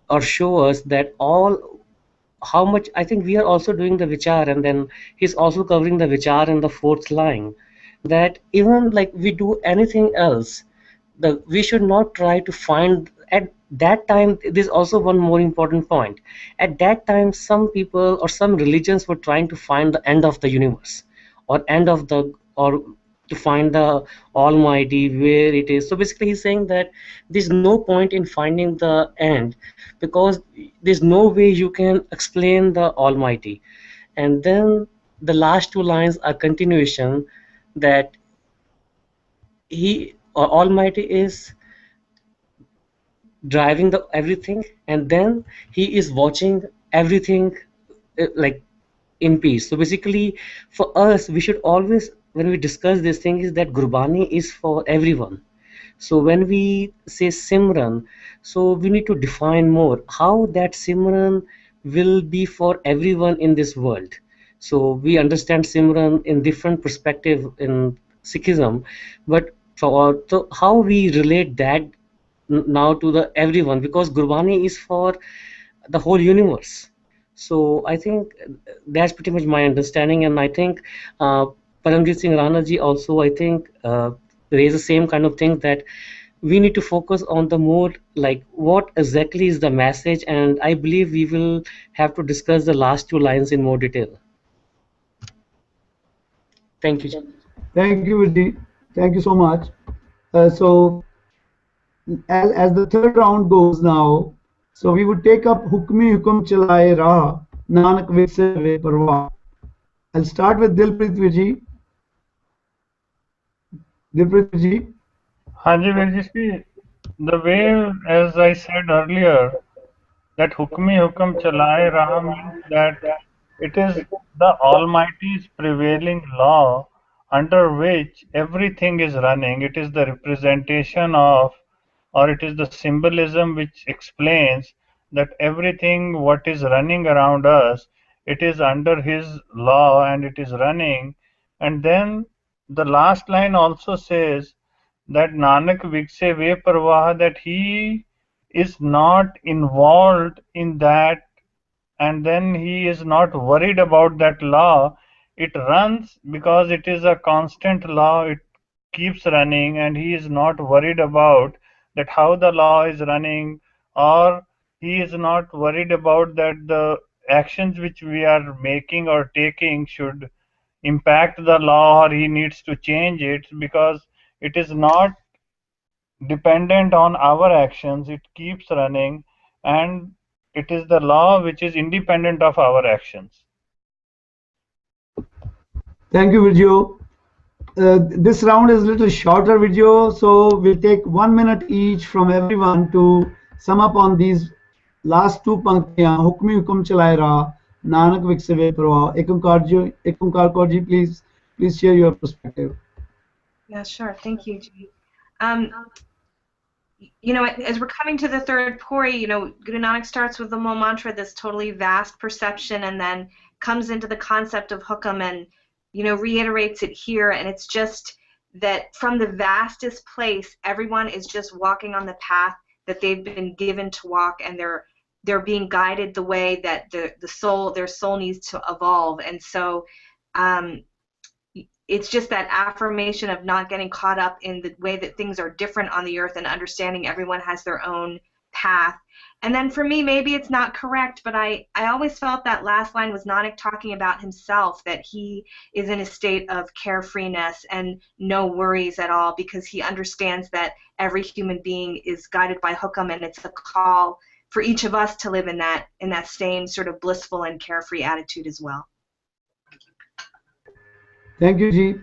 or show us that all how much I think we are also doing the Vichaar, and then he's also covering the Vichaar in the fourth line, that even like we do anything else, we should not try to find at that time. There's also one more important point. At that time, some people or some religions were trying to find the end of the universe, or end of the, or to find the almighty where it is. So basically he's saying that there's no point in finding the end, because there's no way you can explain the almighty. And then the last two lines are continuation, that he almighty is driving the everything, and then he is watching everything like in peace. So basically for us, we should always, when we discuss this thing, is that Gurbani is for everyone. So when we say Simran, so we need to define more how that Simran will be for everyone in this world. So we understand Simran in different perspective in Sikhism, but for so how we relate that now to the everyone, because Gurbani is for the whole universe. So I think that's pretty much my understanding, and I think Paramjit Singh Rana ji also, I think, raise the same kind of thing, that we need to focus on the more like what exactly is the message, and I believe we will have to discuss the last two lines in more detail. Thank you. Thank you, Virji. Thank you so much. So as the third round goes now, so we would take up Hukmi Hukum Chalaye Raah, Nanak Vikse Ve Parwah. I'll start with Dilpreet Virji. Dilpreet Virji. Hanji Virji, the way, as I said earlier, that Hukmi Hukam Chalaye Raha means that it is the Almighty's prevailing law under which everything is running. It is the representation of, or it is the symbolism which explains that everything what is running around us, it is under his law and it is running. And then the last line also says that Nanak Vikse Ve Parwah, that he is not involved in that, and then he is not worried about that law. It runs because it is a constant law, it keeps running, and he is not worried about that how the law is running, or he is not worried about that the actions which we are making or taking should impact the law, or he needs to change it, because it is not dependent on our actions. It keeps running, and it is the law which is independent of our actions. Thank you, Virgio. This round is a little shorter, Virgio, so we'll take 1 minute each from everyone to sum up on these last two panktiyan. Hukmi Hukum Chalaye Raah, Nanak Vikse Ve Parwah. Ekankar Kaur ji, please share your perspective. Yeah, sure. Thank you, G. You know, as we're coming to the third Pauri, you know, Guru Nanak starts with the Mool Mantra, this totally vast perception, and then comes into the concept of hukam and, you know, reiterates it here. And it's just that from the vastest place, everyone is just walking on the path that they've been given to walk, and they're being guided the way that their soul needs to evolve. And so it's just that affirmation of not getting caught up in the way that things are different on the earth, and understanding everyone has their own path. And then for me, maybe it's not correct, but I always felt that last line was Nanak talking about himself, that he is in a state of carefreeness and no worries at all, because he understands that every human being is guided by hukam, and it's a call for each of us to live in that same sort of blissful and carefree attitude as well. Thank you, Ji.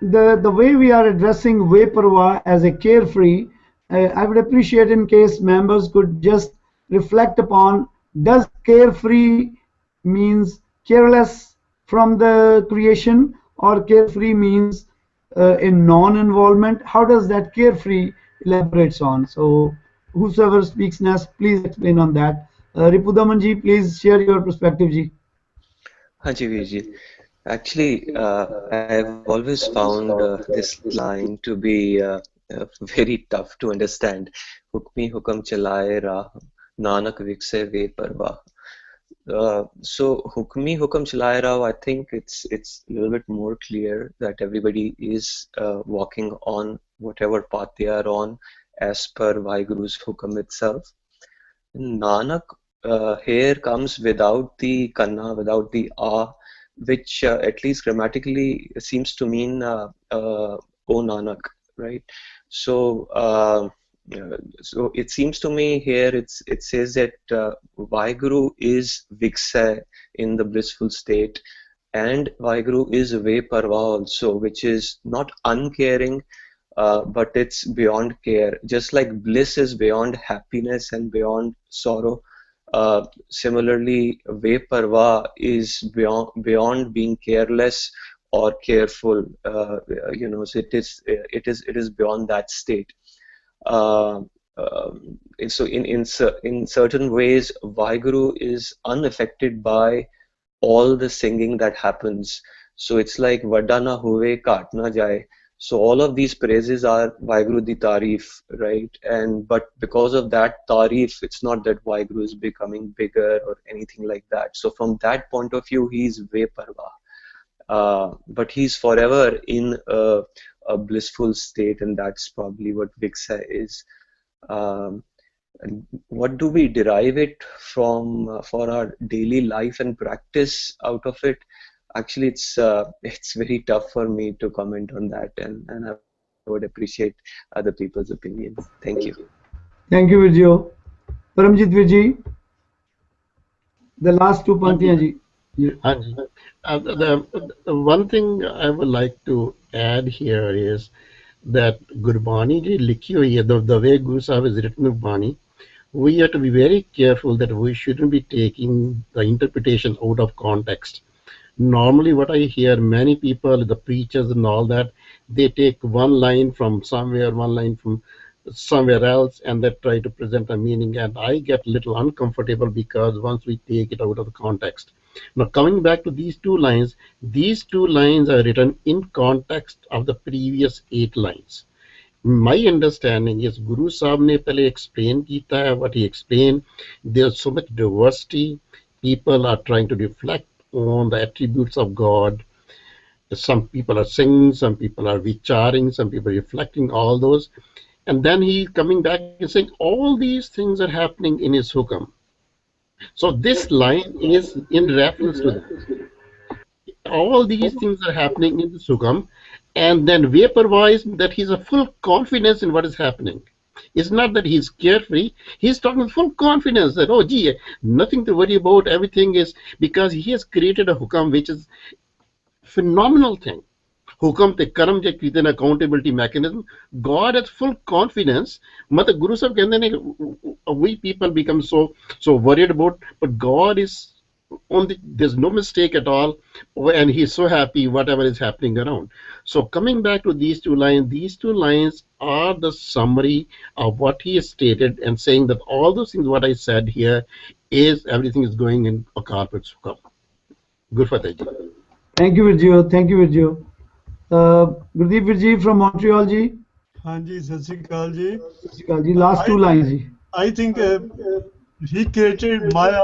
The way we are addressing Ve Parwah as a carefree, I would appreciate in case members could just reflect upon, does carefree means careless from the creation, or carefree means in non-involvement? How does that carefree elaborates on? So whosoever speaks next, please explain on that. Ripudaman ji, please share your perspective, Ji. Haji Virji. Actually, I've always found this line to be very tough to understand. Hukmi hukam chalaye raah, Nanak vikse ve parwah. So hukmi hukam chalaye raho, I think it's a little bit more clear that everybody is walking on whatever path they are on as per Vaheguru's hukam itself. Nanak here comes without the kanna, without the a, which at least grammatically seems to mean O Nanak, right? So so it seems to me here it says that Vaheguru is Viksay in the blissful state, and Vaheguru is Veparva also, which is not uncaring, but it's beyond care. Just like bliss is beyond happiness and beyond sorrow, similarly Veparva is beyond being careless or careful. So it is beyond that state. Uh, so in certain ways, Vaheguru is unaffected by all the singing that happens. So it's like Vadana huve kaat na jaye. So all of these praises are Vaheguru di Tarif, right? But because of that Tarif, it's not that Vaheguru is becoming bigger or anything like that. So from that point of view, he's Veparva. But he's forever in a blissful state, and that's probably what Viksha is. And what do we derive it from for our daily life and practice out of it? Actually, it's very tough for me to comment on that, and I would appreciate other people's opinions. Thank you. Thank you, Virgio. Paramjit Virji, the last two pantiyan ji. The one thing I would like to add here is that Gurbani ji likhi hui hai, the way Guru Sahib has written Gurbani, we have to be very careful that we shouldn't be taking the interpretation out of context. Normally what I hear many people, the preachers and all that, they take one line from somewhere, one line from somewhere else, and they try to present a meaning, and I get a little uncomfortable because once we take it out of the context. Now coming back to these two lines are written in context of the previous 8 lines. My understanding is Guru Sahib ne pehle explain kita hai, what he explained. There's so much diversity. People are trying to reflect on the attributes of God. Some people are singing, some people are vicharing, some people are reflecting all those. And then he coming back and saying all these things are happening in his hukam. So this line is in reference to that. All these things are happening in the hukam, and then vaporwise that he's a full confidence in what is happening. It's not that he's carefree. He's talking with full confidence that, oh gee, nothing to worry about, everything is, because he has created a hukam which is phenomenal thing. Hukam te karam je kite an accountability mechanism. God has full confidence. Matlab Guru Sahib kehte ne, we people become so worried about, but God is there's no mistake at all, and he's so happy whatever is happening around. So coming back to these two lines are the summary of what he has stated, and saying that all those things what I said here is everything is going in a carpet hukam. Good for that. Thank you, Virgio. Thank you, Virgio. Gurdeep Virji from Montreal ji. हाँ जी, सत श्री अकाल जी. सत श्री अकाल जी. Last two lines ji. I think he created Maya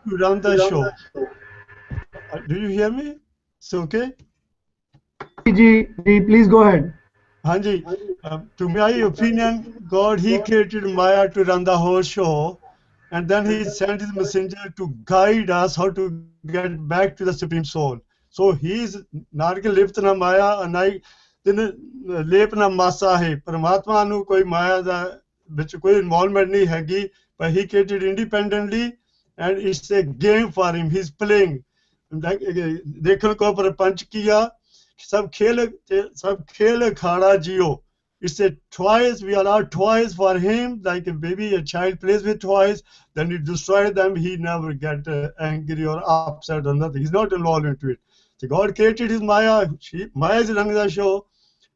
to run the show. Do you hear me? It's okay? Ji, please go ahead. हाँ जी. To my opinion, God, he created Maya to run the whole show, and then he sent his messenger to guide us how to get back to the Supreme Soul. So he is Nargil Liptana Maya, and I then Lepna Masa hai. Paramatma nu koi Maya da which koi involvement nahi hagi, but he created independently, and it's a game for him. He's playing. देखने को पर पंच किया, सब खेल खाड़ा जियो. It's a toys, we allow toys for him, like a baby, a child plays with toys, then you destroy them, he never get angry or upset or nothing. He's not involved into it. So God created his Maya. Maya is running the show,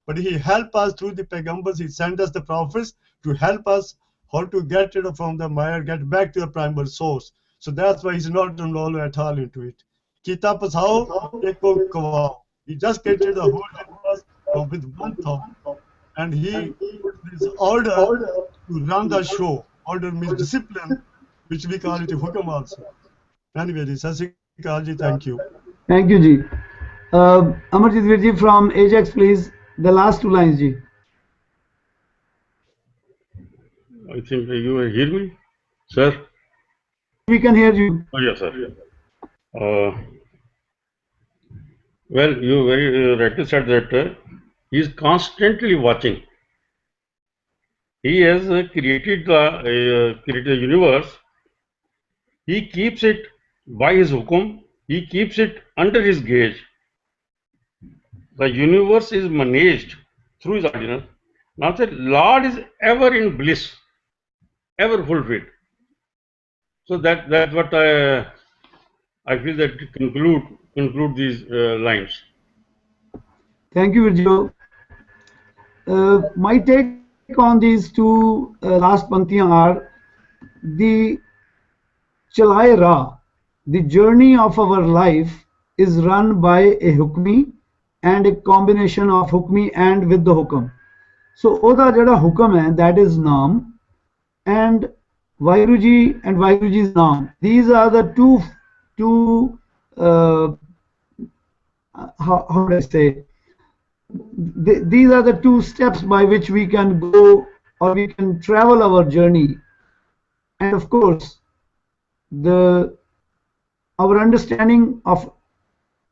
but he helped us through the Pegambers. He sent us the prophets to help us how to get rid of from the Maya, get back to the primal source. So that's why he's not involved at all into it. Kita pasao, eko kawao. He just created the whole universe with one thought. And he put this order to run the show. Order means discipline, which we call it a hukam also. Anyway, ji, Sat Sri Akal ji, thank you. Thank you, Ji. Amarjit Virji from Ajax, please. The last two lines, Ji. I think you hear me, sir? We can hear you. Oh, yes, sir. Well, you very rightly said that he is constantly watching. He has created the universe. He keeps it by his hukum. He keeps it under his gauge. The universe is managed through his ordinance. Now the Lord is ever in bliss, ever fulfilled. So that's what I feel that conclude these lines. Thank you, Virgil. My take on these two last pantiyan are the Chalai Ra, the journey of our life is run by a hukmi and a combination of hukmi and with the hukam. So, oda jada hukam hai, that is naam, and Vairuji and Vairuji's naam. These are the two how would I say? These are the two steps by which we can go or we can travel our journey. And of course, our understanding of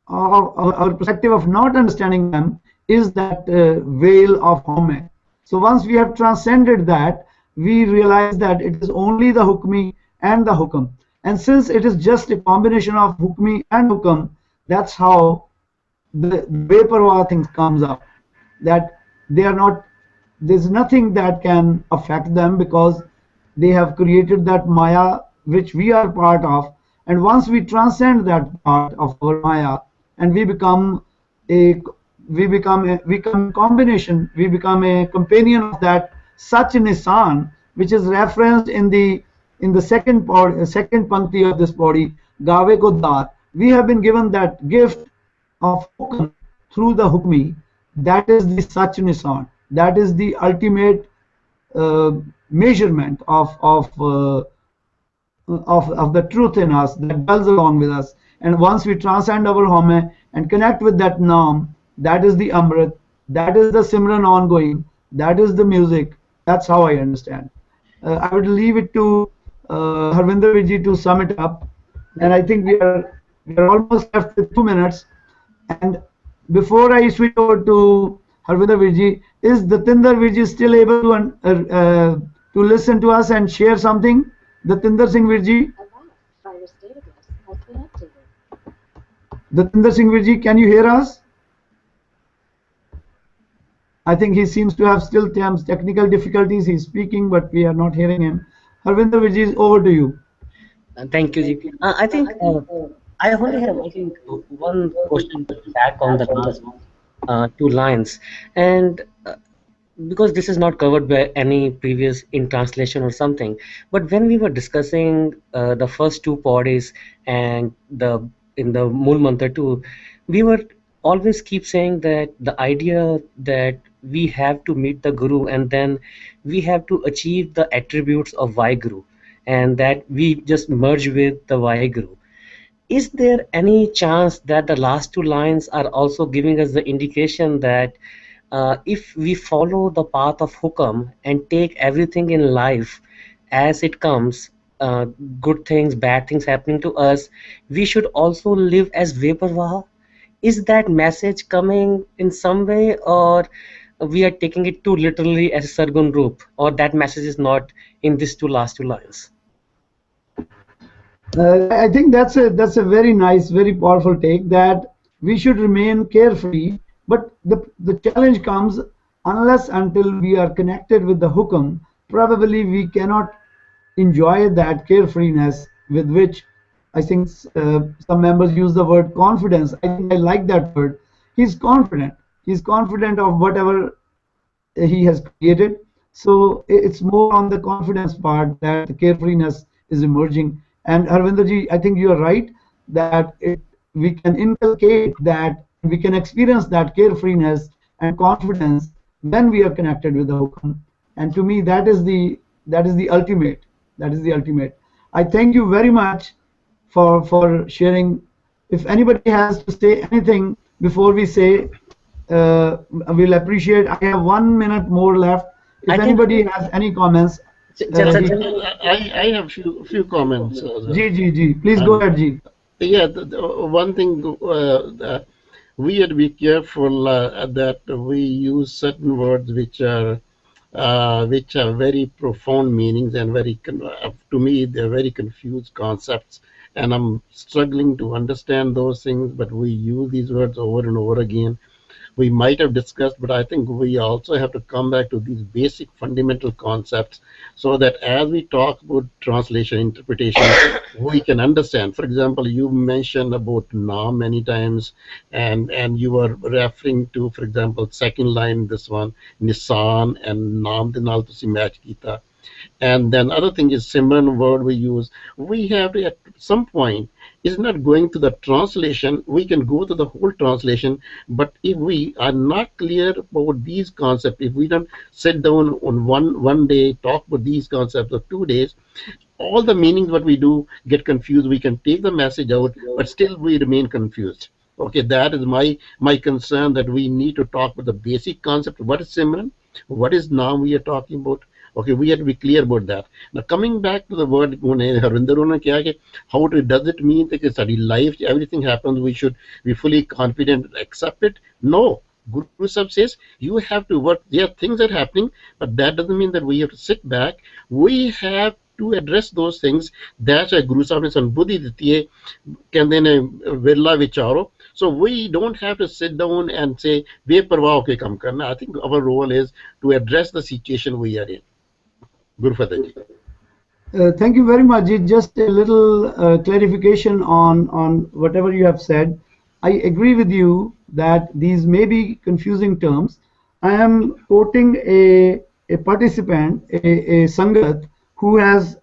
our perspective of not understanding them is that veil of home. So once we have transcended that, we realize that it is only the hukmi and the hukam. And since it is just a combination of hukmi and hukam, that's how the Beparwa things comes up. That they are not, there's nothing that can affect them because they have created that Maya which we are part of. And once we transcend that part of our Maya and we become a combination, we become a companion of that Sach Nisan, which is referenced in the second pankti of this body, Gave Ko Dat. We have been given that gift of hukm through the hukmi. That is the Sach Nisan. That is the ultimate measurement of the truth in us that dwells along with us. And once we transcend our home and connect with that naam, that is the Amrit, that is the Simran ongoing, that is the music. That's how I understand. I would leave it to Harvinder Viji to sum it up. And I think we are almost left with 2 minutes. And before I switch over to Harvinder Viji, is Datinder Viji still able to listen to us and share something? Datinder Singh Virji? Datinder Singh Virji, can you hear us? I think he seems to have still technical difficulties. He's speaking, but we are not hearing him. Harvinder Virji, over to you. Thank you, Ji. I think I only have one question back on the last two lines, and because this is not covered by any previous in translation or something, but when we were discussing the first two bodies and in the Mool Mantar too, we were always keep saying that the idea that we have to meet the Guru and then we have to achieve the attributes of Vaheguru and that we just merge with the Vaheguru. Is there any chance that the last two lines are also giving us the indication that if we follow the path of hukam and take everything in life as it comes, good things, bad things happening to us, we should also live as Veparvaha? Is that message coming in some way, or we are taking it too literally as a Sargun Roop, or that message is not in these last two lines? I think that's a very nice, very powerful take, that we should remain carefree, but the challenge comes unless until we are connected with the hukam, probably we cannot enjoy that carefreeness with which I think some members use the word confidence. I think I like that word. He's confident. He's confident of whatever he has created. So it's more on the confidence part that the carefreeness is emerging. And Harvinderji, I think you are right that we can inculcate that, we can experience that carefreeness and confidence when we are connected with the hukam. And to me, that is the ultimate. That is the ultimate. I thank you very much for sharing. If anybody has to say anything before we say, we'll appreciate. I have 1 minute more left. If I think, anybody has any comments, Jalsa he, General, I have few comments as well. G. Please go And ahead, G. yeah, one thing we have to be careful that we use certain words which have very profound meanings and to me they're very confused concepts, and I'm struggling to understand those things. But we use these words over and over again. We might have discussed, but I think we also have to come back to these basic fundamental concepts so that as we talk about translation, interpretation, we can understand. For example, you mentioned about Naam many times, and you were referring to, for example, second line, this one, Nisan and Naam de naal tusi match kita. And then other thing is Simran word we use. We have to, at some point, is not going to the translation. We can go to the whole translation, but if we are not clear about these concepts, if we don't sit down on one day, talk about these concepts, or 2 days, all the meanings what we do get confused. We can take the message out, but still we remain confused. Okay, that is my concern, that we need to talk about the basic concept. What is Simran? What is now we are talking about? Okay, we have to be clear about that. Now, coming back to the word, how does it mean that study life, everything happens, we should be fully confident, accept it? No. Guru Sahib says you have to work. There are things that are happening, but that doesn't mean that we have to sit back. We have to address those things. That's why Guru Sahib ne san buddhi diti hai, kehande ne virla vicharo. So we don't have to sit down and say beparwah hoke kam karna. I think our role is to address the situation we are in. Guru Fateh ji. Thank you very much. Just a little clarification on whatever you have said. I agree with you that these may be confusing terms. I am quoting a participant, a Sangat, who has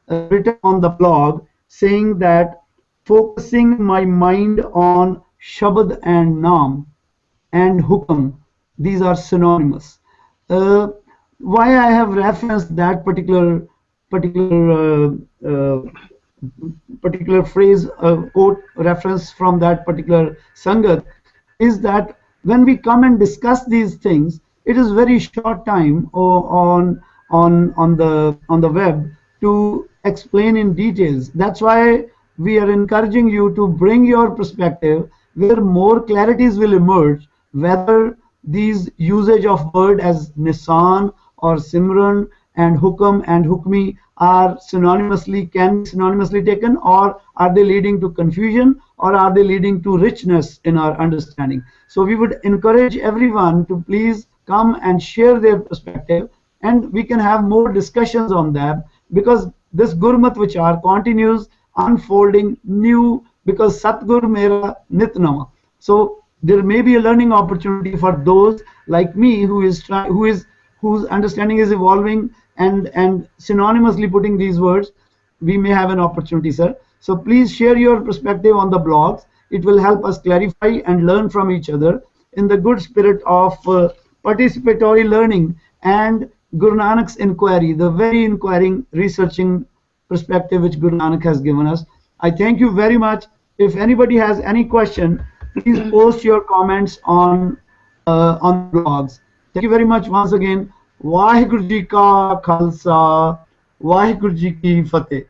written on the blog saying that focusing my mind on Shabad and Naam and Hukam, these are synonymous. Why I have referenced that particular phrase, quote reference from that particular Sangat, is that when we come and discuss these things, it is very short time on the web to explain in details. That's why we are encouraging you to bring your perspective where more clarities will emerge, whether these usage of word as Nisan or Simran and Hukam and Hukmi are can be synonymously taken, or are they leading to confusion, or are they leading to richness in our understanding. So we would encourage everyone to please come and share their perspective, and we can have more discussions on that, because this Gurmat Vichar continues unfolding new, because Satgur Mera Nitnama. So there may be a learning opportunity for those like me whose understanding is evolving and synonymously putting these words. We may have an opportunity, sir. So please share your perspective on the blogs. It will help us clarify and learn from each other in the good spirit of participatory learning and Guru Nanak's inquiry, the very inquiring, researching perspective which Guru Nanak has given us. I thank you very much. If anybody has any question, please post your comments on blogs. Thank you very much once again. Vaheguru Ji Ka Khalsa, Vaheguru Ji Ki Fateh.